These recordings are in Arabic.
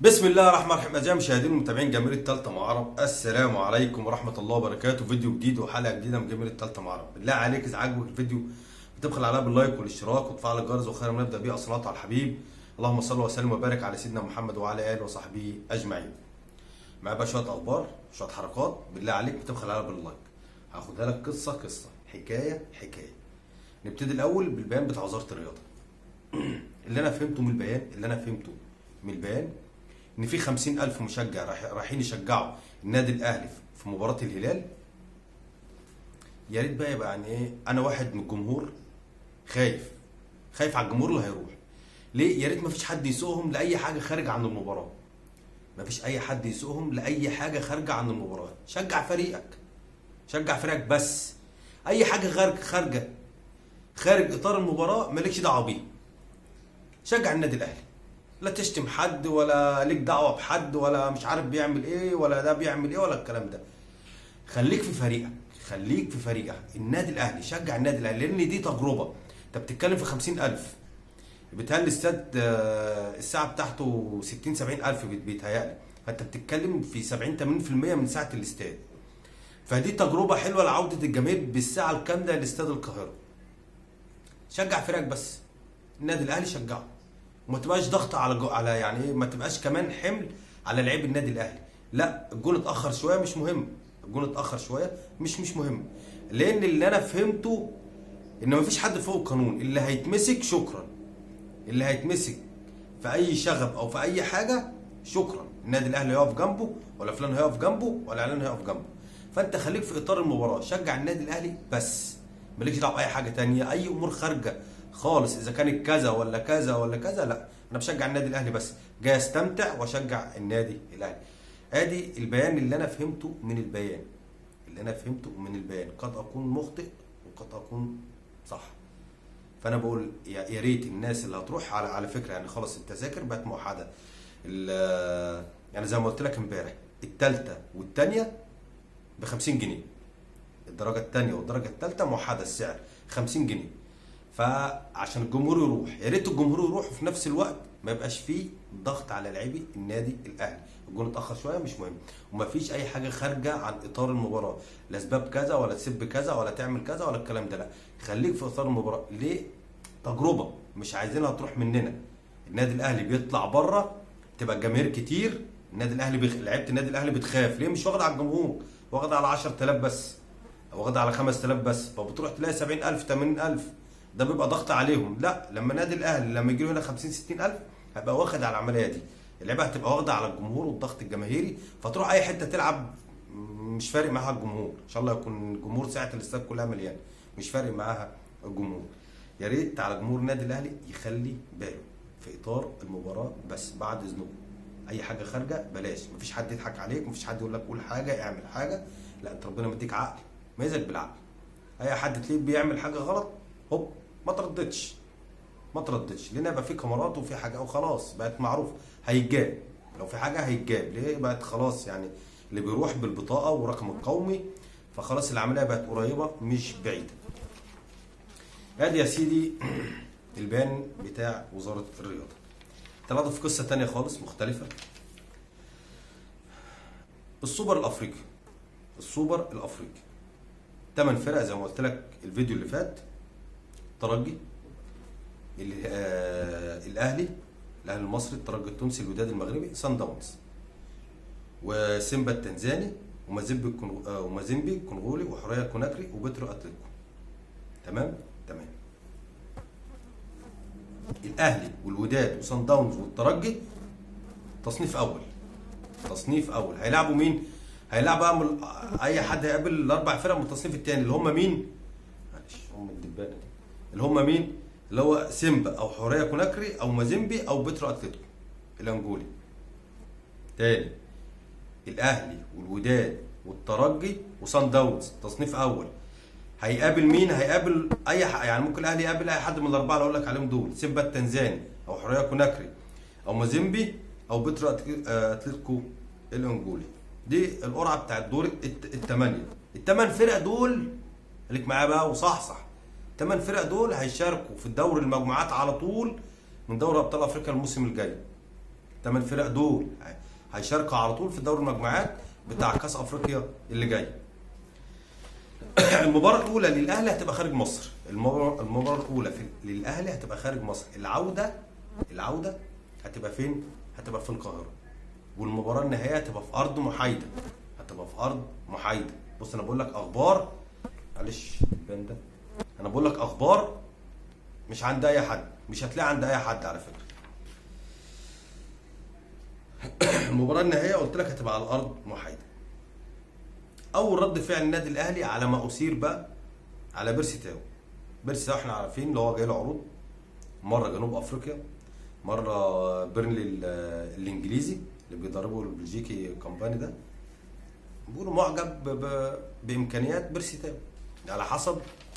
بسم الله الرحمن الرحيم. أعزائي المشاهدين والمتابعين جماهير التالتة مع عرب، السلام عليكم ورحمة الله وبركاته. فيديو جديد وحلقة جديدة من جماهير التالتة مع عرب. بالله عليك إذا عجبك الفيديو بتبخل عليها باللايك والاشتراك وتفعل الجرس، وخير ما نبدأ بيه الصلاة على الحبيب. اللهم صل وسلم وبارك على سيدنا محمد وعلى آله وصحبه أجمعين. معايا بقى شوية أخبار، شوية حركات، بالله عليك بتبخل عليها باللايك. هاخدها لك قصة حكاية. نبتدي الأول بالبيان بتاع وزارة الرياضة. اللي أنا فهمته من البيان ان في 50,000 مشجع رايحين يشجعوا النادي الاهلي في مباراه الهلال. يا ريت بقى يبقى يعني ايه، انا واحد من الجمهور خايف على الجمهور اللي هيروح. ليه؟ يا ريت مفيش حد يسوقهم لاي حاجه خارجه عن المباراه. مفيش اي حد يسوقهم لاي حاجه خارجه عن المباراه. شجع فريقك بس. اي حاجه خارج اطار المباراه مالكش دعوه بيها. شجع النادي الاهلي، لا تشتم حد ولا ليك دعوه بحد ولا مش عارف بيعمل ايه ولا ده بيعمل ايه ولا الكلام ده. خليك في فريقك النادي الاهلي. شجع النادي الاهلي لان دي تجربه. انت بتتكلم في 50,000. بيتهيألي الاستاد الساعه بتاعته 60-70,000 بيتهيألي. فانت بتتكلم في 70-80% من ساعه الاستاد. فدي تجربه حلوه لعوده الجماهير بالساعه الكامله لاستاد القاهره. شجع فريقك بس. النادي الاهلي شجعه، وما تبقاش ضغط على يعني ايه، ما تبقاش كمان حمل على لعيب النادي الاهلي. لا، الجون اتاخر شويه مش مهم. لان اللي انا فهمته ان مفيش حد فوق القانون. اللي هيتمسك شكرا، اللي هيتمسك في اي شغب او في اي حاجه شكرا. النادي الاهلي هيقف جنبه، ولا فلان هيقف جنبه، ولا علان هيقف جنبه. فانت خليك في اطار المباراه، شجع النادي الاهلي بس. مالكش دعوه باي حاجه تانية، اي امور خارجه خالص اذا كانت كذا ولا كذا ولا كذا. لا، انا بشجع النادي الاهلي بس، جاي استمتع واشجع النادي الاهلي. ادي البيان اللي انا فهمته من البيان. قد اكون مخطئ وقد اكون صح. فانا بقول يا ريت الناس اللي هتروح على فكره، يعني خلاص التذاكر بقت موحده. يعني زي ما قلت لك امبارح، الثالثه والثانيه ب 50 جنيه. الدرجه الثانيه والدرجه الثالثه موحده السعر 50 جنيه. فعشان الجمهور يروح، يا ريت الجمهور يروح، وفي نفس الوقت ما يبقاش فيه ضغط على لاعبي النادي الاهلي. الجون اتاخر شويه مش مهم، ومفيش اي حاجه خارجه عن اطار المباراه، لا اسباب كذا ولا تسب كذا ولا تعمل كذا ولا الكلام ده. لا، خليك في اطار المباراه. ليه؟ تجربه مش عايزينها تروح مننا. النادي الاهلي بيطلع بره تبقى الجماهير كتير. النادي الاهلي لعيبه النادي الاهلي بتخاف. ليه؟ مش واخد على الجمهور، واخد على 10,000 بس، واخد على 5,000 بس. فبتروح تلاقي 70,000 80,000، ده بيبقى ضغط عليهم. لا، لما النادي الاهلي لما يجي له هنا 50-60,000 هيبقى واخد على العمليه دي. اللعيبه هتبقى واخده على الجمهور والضغط الجماهيري، فتروح اي حته تلعب مش فارق معاها الجمهور. ان شاء الله يكون الجمهور ساعه الاستاد كلها مليان، مش فارق معاها الجمهور. يا ريت على جمهور النادي الاهلي يخلي باله في اطار المباراه بس. بعد اذنكم اي حاجه خارجه بلاش. مفيش حد يضحك عليك، مفيش حد يقول لك قول حاجه اعمل حاجه. لا، انت ربنا مديك عقل، ميزك بالعقل. اي حد تلاقيه بيعمل حاجه غلط هوب ما ترددش. لان يبقى في كاميرات وفي حاجه وخلاص بقت معروف هيتجاب. لو في حاجه هيتجاب. ليه؟ بقت خلاص يعني اللي بيروح بالبطاقه ورقم القومي، فخلاص العمليه بقت قريبه مش بعيده. ادي يا سيدي البيان بتاع وزاره الرياضه. طلعت في قصه تانية خالص مختلفه. السوبر الافريقي 8 فرق زي ما قلت لك الفيديو اللي فات. ترجي، الاهلي المصري، الترجي التونسي، الوداد المغربي، سان داونز، وسيمبا التنزاني، ومازيمبي الكونغولي، وحوريه كوناكري، وبترو اتلتيكو. تمام. الاهلي والوداد وسان داونز والترجي تصنيف اول. هيلعبوا مين؟ هيلعبوا اي حد هيقابل الاربع فرق من التصنيف الثاني اللي هم مين؟ معلش هم الدبانه دي. اللي هم مين؟ اللي هو سيمبا او حوريه كوناكري او مازيمبي او بترو اتلتيكو الانجولي. تاني، الاهلي والوداد والترجي وسان داونز تصنيف اول. هيقابل مين؟ هيقابل اي يعني ممكن الاهلي يقابل اي حد من الاربعه اللي اقول لك عليهم دول. سيمبا التنزاني او حوريه كوناكري او مازيمبي او بترو اتلتيكو الانجولي. دي القرعه بتاعت دور الثمانيه. الثمان فرق دول خليك معايا بقى وصحصح. 8 فرق دول هيشاركوا في الدوري المجموعات على طول من دوري ابطال افريقيا الموسم الجاي. 8 فرق دول هيشاركوا على طول في دوري المجموعات بتاع كاس افريقيا اللي جاي. المباراه الاولى للاهلي هتبقى خارج مصر، المباراه الاولى للاهلي هتبقى خارج مصر. العوده هتبقى فين؟ هتبقى في القاهره. والمباراه النهائيه هتبقى في ارض محايده. بص انا بقول لك اخبار، معلش البان ده، انا بقول لك اخبار مش عند اي حد، مش هتلاقي عند اي حد على فكره. المباراه النهائيه قلت لك هتبقى على الارض محايده. اول رد فعل النادي الاهلي على ما اثير بقى على بيرسي تاو احنا عارفين اللي هو جاي له عروض، مره جنوب افريقيا، مره بيرنلي الانجليزي اللي بيدربه البلجيكي كامباني ده، بيقولوا معجب بامكانيات بيرسي تاو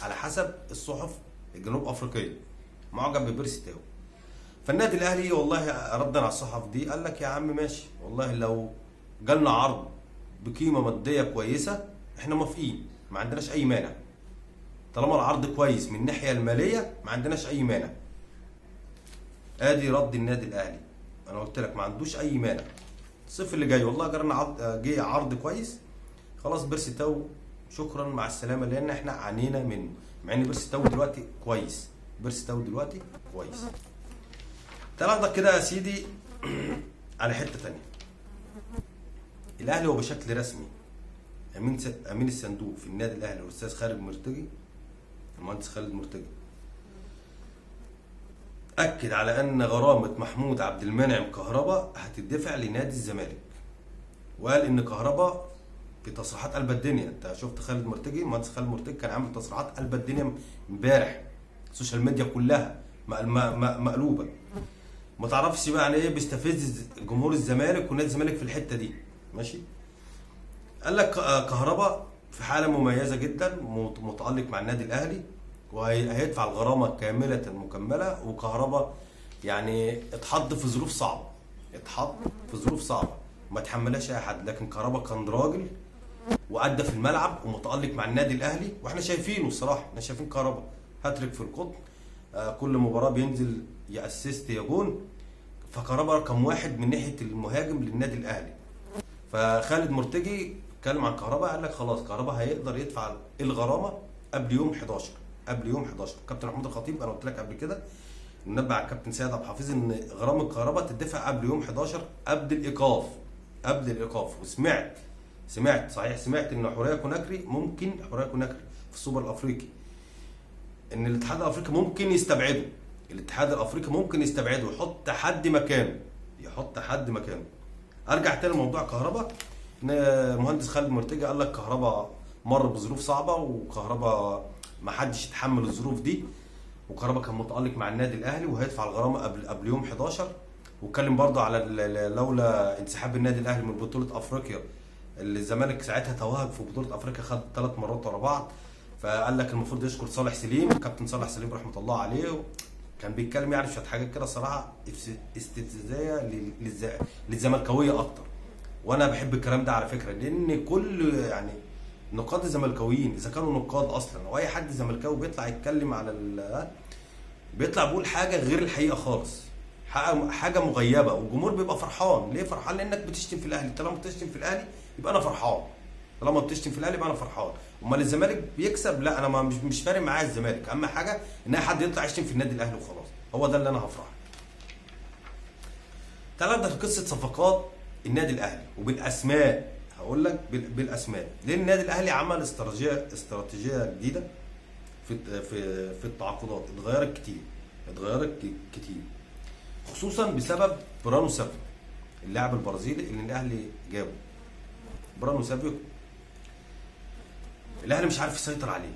على حسب الصحف الجنوب افريقيه، معجب ببيرسي تاو. فالنادي الاهلي والله ردا على الصحف دي قال لك يا عم ماشي، والله لو جالنا عرض بقيمه ماديه كويسه احنا موافقين، ما عندناش اي مانع، طالما العرض كويس من الناحيه الماليه ما عندناش اي مانع. ادي رد النادي الاهلي، انا قلت لك ما عندوش اي مانع. الصيف اللي جاي والله جه عرض كويس، خلاص بيرسي تاو شكرا مع السلامه، لان احنا عانينا منه، مع ان بيرسي تاو دلوقتي كويس. تلاحظ كده يا سيدي على حته ثانيه. الاهلي هو بشكل رسمي امين الصندوق في النادي الاهلي الاستاذ خالد مرتجي، المهندس خالد مرتجي، اكد على ان غرامه محمود عبد المنعم كهربا هتدفع لنادي الزمالك، وقال ان كهربا في تصريحات قلب الدنيا. انت شفت خالد مرتجي، المهندس خالد مرتجي كان عامل تصريحات قلب الدنيا امبارح، السوشيال ميديا كلها مقلوبه، ما تعرفش بقى يعني ايه بيستفز جمهور الزمالك ونادي الزمالك في الحته دي، ماشي. قال لك كهربا في حاله مميزه جدا، متالق مع النادي الاهلي، وهيدفع الغرامه كامله مكمله. وكهربا يعني اتحط في ظروف صعبه ما تحملهاش اي حد، لكن كهربا كان راجل وادى في الملعب ومتالق مع النادي الاهلي، واحنا شايفينه الصراحه، احنا شايفين كهربا هاتريك في القطن، كل مباراه بينزل يا اسيست يا جون، فكهربا رقم واحد من ناحيه المهاجم للنادي الاهلي. فخالد مرتجي اتكلم عن كهربا، قال لك خلاص كهربا هيقدر يدفع الغرامه قبل يوم 11. كابتن محمود الخطيب انا قلت لك قبل كده، ننبه على الكابتن سيد عبد الحفيظ ان غرامه كهربا تدفع قبل يوم 11 قبل الايقاف. سمعت ان حوريه كوناكري في السوبر الافريقي، ان الاتحاد الافريقي ممكن يستبعده، ويحط حد مكانه. ارجع تاني لموضوع كهربا، ان المهندس خالد مرتجي قال لك كهربا مر بظروف صعبه، وكهربا ما حدش يتحمل الظروف دي، وكهربا كان متالق مع النادي الاهلي وهيدفع الغرامه قبل يوم 11. واتكلم برضه على لولا انسحاب النادي الاهلي من بطوله افريقيا، اللي الزمالك ساعتها توهج في بطوله افريقيا، خد 3 مرات ورا بعض، فقال لك المفروض يشكر صالح سليم، كابتن صالح سليم رحمه الله عليه. كان بيتكلم يعني شويه حاجات كده الصراحه استفزازيه للزملكاويه اكتر، وانا بحب الكلام ده على فكره، لان كل يعني نقاد الزملكاويين اذا كانوا نقاد اصلا، واي حد زملكاوي بيطلع يتكلم على بيطلع بيقول حاجه غير الحقيقه خالص، حاجه مغيبه، والجمهور بيبقى فرحان. ليه فرحان؟ لانك بتشتم في الاهلي، طالما بتشتم في الاهلي يبقى انا فرحان، امال الزمالك بيكسب لا انا مش فارق معايا الزمالك، اهم حاجه ان اي حد يطلع يشتم في النادي الاهلي وخلاص، هو ده اللي انا هفرح. تعال نبدا قصه صفقات النادي الاهلي وبالاسماء، هقول لك بالاسماء، لان النادي الاهلي عمل استراتيجيه جديده في التعاقدات، اتغيرت كتير خصوصا بسبب برانو سافيو، اللاعب البرازيلي اللي الاهلي جابه. برانو سافيو الاهلي مش عارف يسيطر عليه،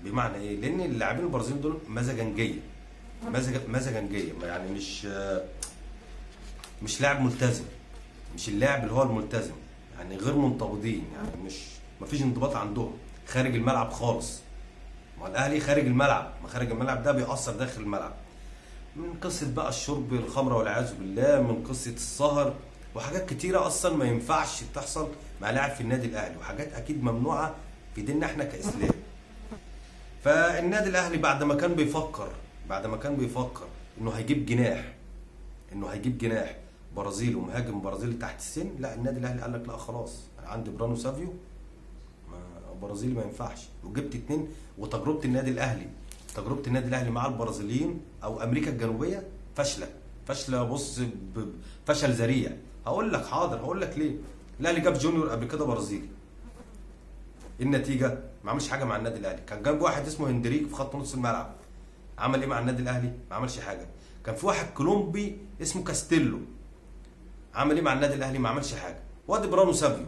بمعنى ايه؟ لان اللاعبين البرازيليين دول مزاجنجيه، يعني مش لاعب ملتزم، مش اللاعب اللي هو الملتزم، يعني غير منضبطين، يعني مفيش انضباط عندهم خارج الملعب خالص. ما الاهلي خارج الملعب، ما خارج الملعب ده بيأثر داخل الملعب، من قصه بقى الشرب الخمره والعياذ بالله، من قصه السهر، وحاجات كتيره اصلا ما ينفعش تحصل مع لاعب في النادي الاهلي، وحاجات اكيد ممنوعه في ديننا احنا كاسلام. فالنادي الاهلي بعد ما كان بيفكر انه هيجيب جناح، برازيلي ومهاجم برازيلي تحت السن، لا النادي الاهلي قال لك لا خلاص انا عندي برانو سافيو برازيلي ما ينفعش، وجبت اتنين. وتجربه النادي الاهلي، تجربه النادي الاهلي مع البرازيليين او امريكا الجنوبيه فاشله، فاشله بص فشل ذريع. هقول لك حاضر، هقول لك ليه. الاهلي جاب جونيور قبل كده برازيلي، النتيجه ما عملش حاجه مع النادي الاهلي. كان جاب واحد اسمه هندريك في خط نص الملعب، عمل ايه مع النادي الاهلي؟ ما عملش حاجه. كان في واحد كولومبي اسمه كاستيلو، عمل ايه مع النادي الاهلي؟ ما عملش حاجه. وادي برانو سافيو.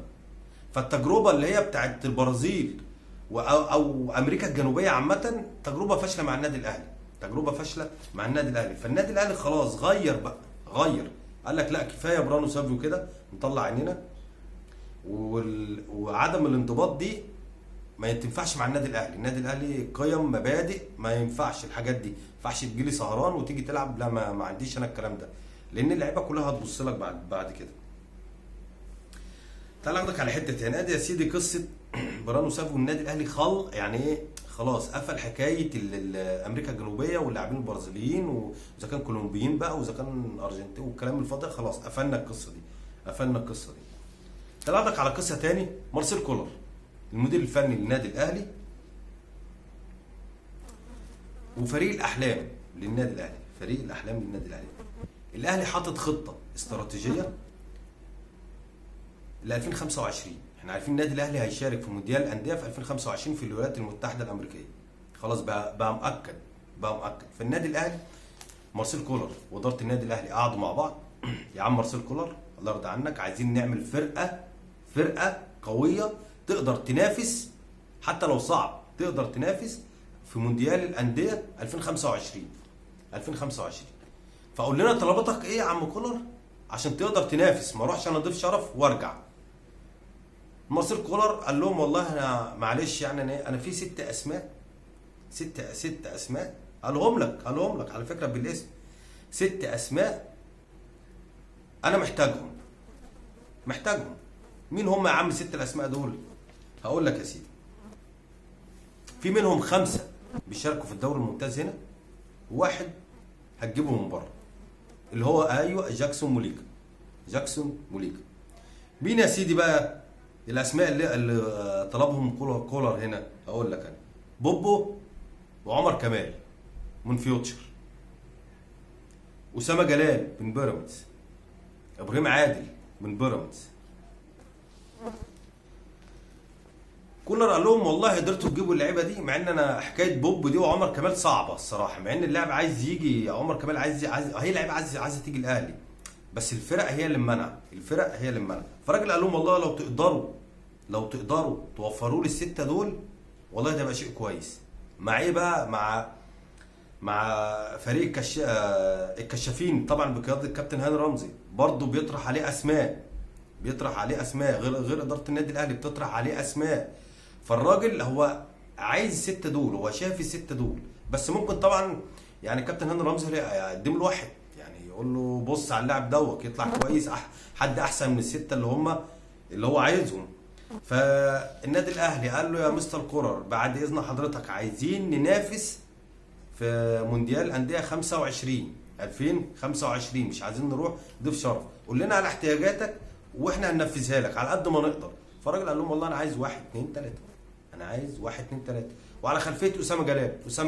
فالتجربه اللي هي بتاعت البرازيل او امريكا الجنوبيه عامه تجربه فاشله مع النادي الاهلي، تجربه فاشله مع النادي الاهلي. فالنادي الاهلي خلاص غير بقى، غير، قال لك لا كفايه برانو سافيو كده نطلع عينينا. وعدم الانضباط دي ما تنفعش مع النادي الاهلي. النادي الاهلي قيم مبادئ، ما ينفعش الحاجات دي، ما ينفعش تجيلي سهران وتيجي تلعب، لا ما عنديش انا الكلام ده، لان اللعيبه كلها هتبص لك بعد كده. تعال اخدك على حته تاني. ادي يا سيدي قصه برانو سافيو. النادي الاهلي يعني ايه، خلاص قفل حكايه امريكا الجنوبيه واللاعبين البرازيليين، واذا كان كولومبيين بقى واذا كان ارجنتين والكلام الفاضي، خلاص قفلنا القصه دي، قفلنا القصه دي. تعال اخدك على قصه تاني. مارسيل كولر المدير الفني للنادي الاهلي وفريق الاحلام للنادي الاهلي، فريق الاحلام للنادي الاهلي. الاهلي حاطط خطه استراتيجيه ل 2025. احنا عارفين النادي الاهلي هيشارك في مونديال الانديه في 2025 في الولايات المتحده الامريكيه، خلاص بقى مؤكد، بقى مؤكد. فالنادي الاهلي مارسيل كولر واداره النادي الاهلي قعدوا مع بعض، يا عم مارسيل كولر الله يرضى عنك، عايزين نعمل فرقه قويه تقدر تنافس، حتى لو صعب تقدر تنافس في مونديال الانديه 2025. فقول لنا طلباتك ايه يا عم كولر عشان تقدر تنافس، ما اروحش انا ضيف شرف وارجع. مارسيل كولر قال لهم والله انا معلش يعني انا في ست اسماء قالهم لك على فكره بالاسم، 6 اسماء انا محتاجهم. مين هم يا عم 6 الاسماء دول؟ هقول لك يا سيدي. في منهم 5 بيشاركوا في الدوري الممتاز هنا، وواحد هتجيبه من بره اللي هو ايوه جاكسون موليكا. مين يا سيدي بقى الاسماء اللي طلبهم كولر هنا؟ هقول لك انا. بوبو وعمر كمال من فيوتشر، اسامه جلال من بيراميدز، ابراهيم عادل من بيراميدز. كولر قال لهم والله قدرتوا تجيبوا اللعيبه دي، مع ان انا حكايه بوب دي وعمر كمال صعبه الصراحه، مع ان اللاعب عايز يجي، عمر كمال عايز هي لعيبه عايزه تيجي الاهلي، بس الفرق هي اللي منع، فالراجل قال لهم والله لو تقدروا توفروا لي ال6 دول والله ده يبقى شيء كويس. مع ايه بقى؟ مع فريق الكشافين طبعا بقياده الكابتن هاني رمزي، برضه بيطرح عليه اسماء غير اداره النادي الاهلي بتطرح عليه اسماء. فالراجل هو عايز ال6 دول، هو شايف ال6 دول، بس ممكن طبعا يعني الكابتن هاني رمزي يقدم له واحد، يعني يقول له بص على اللاعب دوت يطلع كويس، حد احسن من ال6 اللي هو عايزهم. فالنادي الاهلي قال له يا مستر كولر بعد اذن حضرتك عايزين ننافس في مونديال انديه 2025، مش عايزين نروح ضيف شرف، قول لنا على احتياجاتك واحنا هننفذها لك على قد ما نقدر. فالراجل قال لهم والله انا عايز 1 2 3، وعلى خلفيه اسامه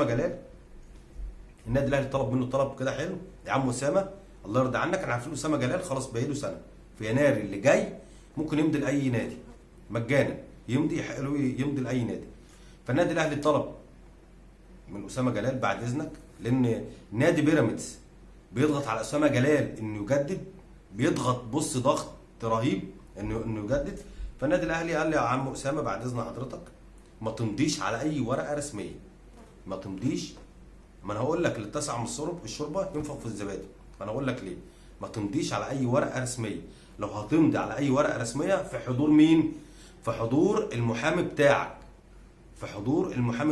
جلال النادي الاهلي طلب منه طلب كده حلو، يا عم اسامه الله يرضى عنك احنا عارفين اسامه جلال خلاص باقي له سنه، في يناير اللي جاي ممكن يمضي لاي نادي مجانا، يمضي لاي نادي. فالنادي الاهلي طلب من اسامه جلال بعد اذنك، لان نادي بيراميدز بيضغط على اسامه جلال انه يجدد، بيضغط بص ضغط رهيب انه يجدد. فالنادي الاهلي قال لي يا عم اسامه بعد اذن حضرتك ما تمضيش على اي ورقه رسميه، ما تمضيش، ما انا هقول لك اللي اتسع من الشوربه ينفخ في الزبادي، ما انا هقول لك ليه. ما تمضيش على اي ورقه رسميه، لو هتمضي على اي ورقه رسميه في حضور مين؟ في حضور المحامي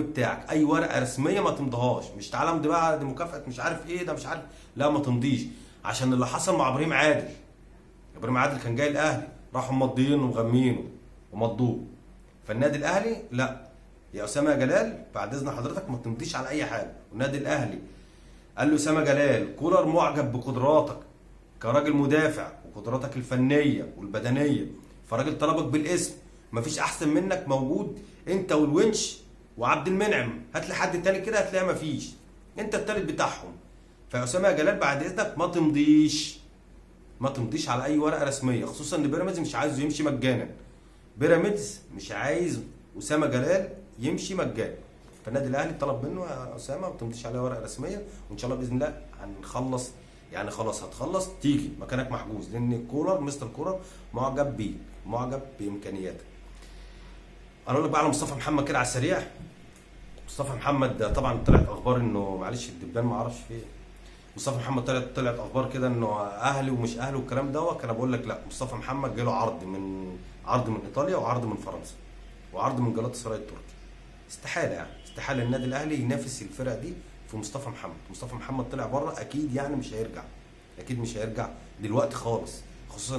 بتاعك، اي ورقه رسميه ما تمضيهاش، مش تعالى امضي بقى دي مكافاه مش عارف ايه ده مش عارف، لا ما تمضيش، عشان اللي حصل مع ابراهيم عادل كان جاي الاهلي راحوا مضيينه ومغمينه ومضوه. فالنادي الاهلي لا يا اسامه جلال بعد اذن حضرتك ما تمضيش على اي حاجه. والنادي الاهلي قال له اسامه جلال كولر معجب بقدراتك كراجل مدافع وقدراتك الفنيه والبدنيه، فراجل طلبك بالاسم، مفيش احسن منك موجود، انت والونش وعبد المنعم. هات لي حد تاني كده هتلاقيها مفيش، انت التالت بتاعهم. فيا اسامه يا جلال بعد اذنك ما تمضيش على اي ورقه رسميه، خصوصا ان بيراميدز مش عايزه يمشي مجانا. بيراميدز مش عايز اسامه جلال يمشي مجانا. فالنادي الاهلي طلب منه يا اسامه ما تمضيش على ورقه رسميه، وان شاء الله باذن الله هنخلص، يعني خلاص هتخلص تيجي مكانك محجوز، لان كولر مستر كولر معجب بيك، معجب بامكانياتك. انا اقول لك بقى على مصطفى محمد كده على السريع. مصطفى محمد طبعا طلعت اخبار انه معلش الدبان ما اعرفش فيه. مصطفى محمد طلعت اخبار كده انه اهلي ومش اهلي والكلام دوت. انا بقول لك لا، مصطفى محمد جاله عرض من ايطاليا وعرض من فرنسا وعرض من جلاتا سراي التركي. استحاله يعني، استحاله النادي الاهلي ينافس الفرق دي في مصطفى محمد. مصطفى محمد طلع بره اكيد، يعني مش هيرجع، اكيد مش هيرجع دلوقتي خالص، خصوصا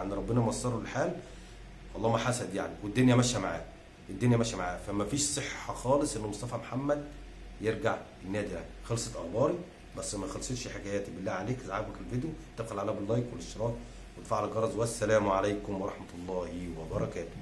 ان ربنا ميسره الحال، والله ما حسد يعني، والدنيا ماشيه معاه، الدنيا ماشيه معاه. فما فيش صحه خالص ان مصطفى محمد يرجع النادي الاهلي. خلصت اخباري، بس ما خلصتش حكاياتي. بالله عليك اذا عجبك الفيديو تفعل على باللايك والاشتراك وتفعل الجرس، والسلام عليكم ورحمه الله وبركاته.